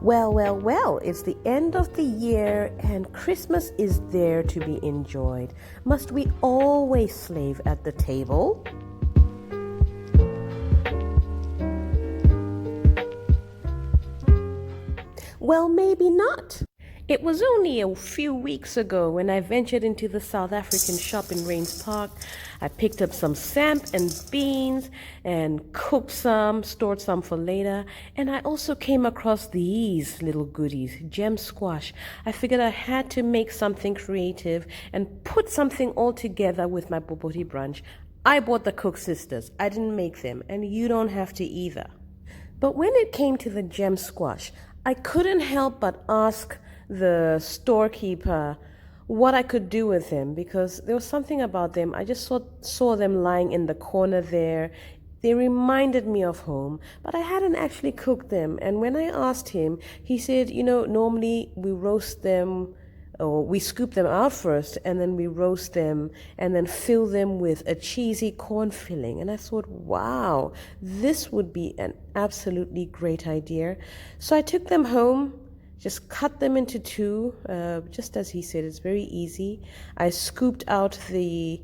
Well, it's the end of the year and Christmas is there to be enjoyed. Must we always slave at the table? Well, maybe not. It was only a few weeks ago when I ventured into the South African shop in Rains Park. I picked up some samp and beans and cooked some, stored some for later. And I also came across these little goodies, gem squash. I figured I had to make something creative and put something all together with my Bobotie brunch. I bought the Cook Sisters. I didn't make them, and you don't have to either. But when it came to the gem squash, I couldn't help but ask the storekeeper what I could do with them, because there was something about them. I just saw them lying in the corner there. They reminded me of home, but I hadn't actually cooked them. And when I asked him, he said, normally we roast them, or we scoop them out first and then we roast them and then fill them with a cheesy corn filling. And I thought, wow, this would be an absolutely great idea. So I took them home, just cut them into two, just as he said. It's very easy. I scooped out I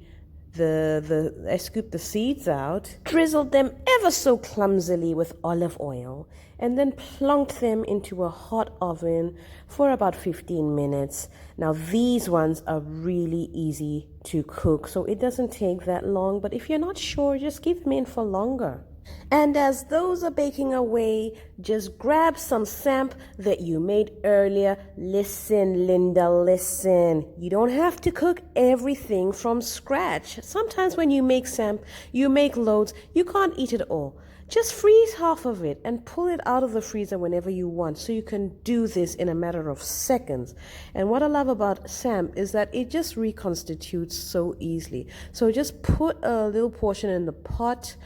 scooped the seeds out, drizzled them ever so clumsily with olive oil, and then plunked them into a hot oven for about 15 minutes. Now these ones are really easy to cook, so it doesn't take that long, but if you're not sure, just keep them in for longer. And as those are baking away, just grab some samp that you made earlier. Listen, Linda, listen. You don't have to cook everything from scratch. Sometimes when you make samp, you make loads. You can't eat it all. Just freeze half of it and pull it out of the freezer whenever you want, so you can do this in a matter of seconds. And what I love about samp is that it just reconstitutes so easily. So just put a little portion in the pot,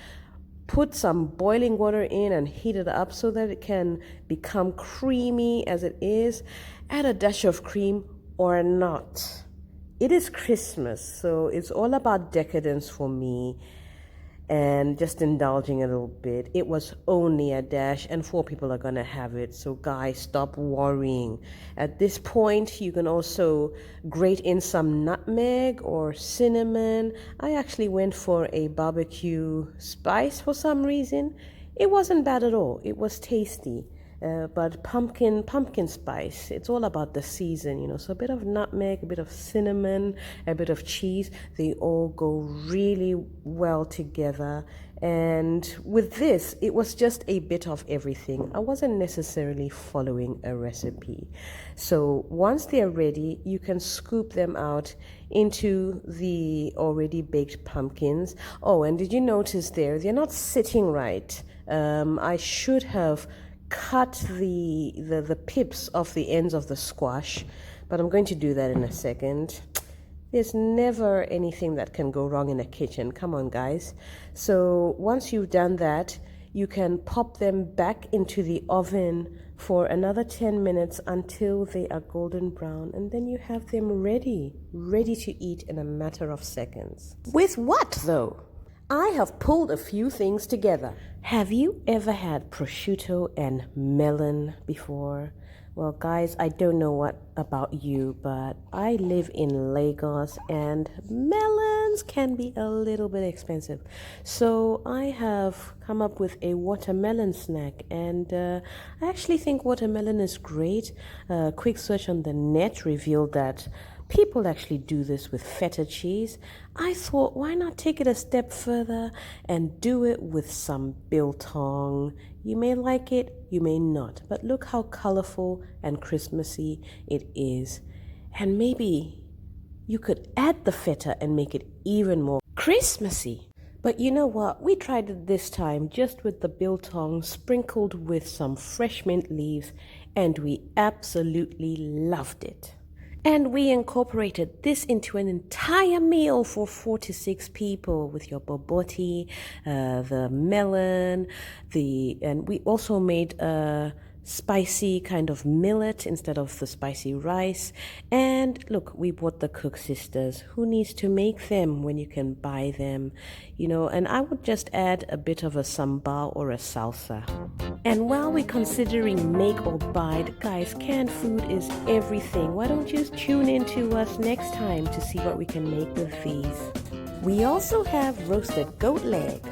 put some boiling water in and heat it up so that it can become creamy as it is. Add a dash of cream or not. It is Christmas, so it's all about decadence for me and just indulging a little bit. It was only a dash and 4 people are gonna have it, so guys, stop worrying. At this point, you can also grate in some nutmeg or cinnamon. I actually went for a barbecue spice for some reason. It wasn't bad at all. It was tasty. But pumpkin spice, it's all about the season, so a bit of nutmeg, a bit of cinnamon, a bit of cheese, they all go really well together. And with this, it was just a bit of everything. I wasn't necessarily following a recipe. So once they're ready, you can scoop them out into the already baked pumpkins. Oh, and did you notice they're not sitting right? I should have cut the pips off the ends of the squash, but I'm going to do that in a second. There's never anything that can go wrong in a kitchen. Come on, guys. So once you've done that, you can pop them back into the oven for another 10 minutes until they are golden brown, and then you have them ready to eat in a matter of seconds. With what, though? I have pulled a few things together. Have you ever had prosciutto and melon before? Well, guys, I don't know what about you, but I live in Lagos and melons can be a little bit expensive. So I have come up with a watermelon snack, and I actually think watermelon is great. A quick search on the net revealed that people actually do this with feta cheese. I thought, why not take it a step further and do it with some biltong? You may like it, you may not, but look how colorful and Christmassy it is. And maybe you could add the feta and make it even more Christmassy. But you know what? We tried it this time just with the biltong sprinkled with some fresh mint leaves, and we absolutely loved it. And we incorporated this into an entire meal for 4 to 6 people with your bobotie, the melon, and we also made spicy kind of millet instead of the spicy rice. And look, we bought the Cook Sisters. Who needs to make them when you can buy them? And I would just add a bit of a sambal or a salsa. And while we're considering make or buy, guys, canned food is everything. Why don't you tune in to us next time to see what we can make with these? We also have roasted goat leg,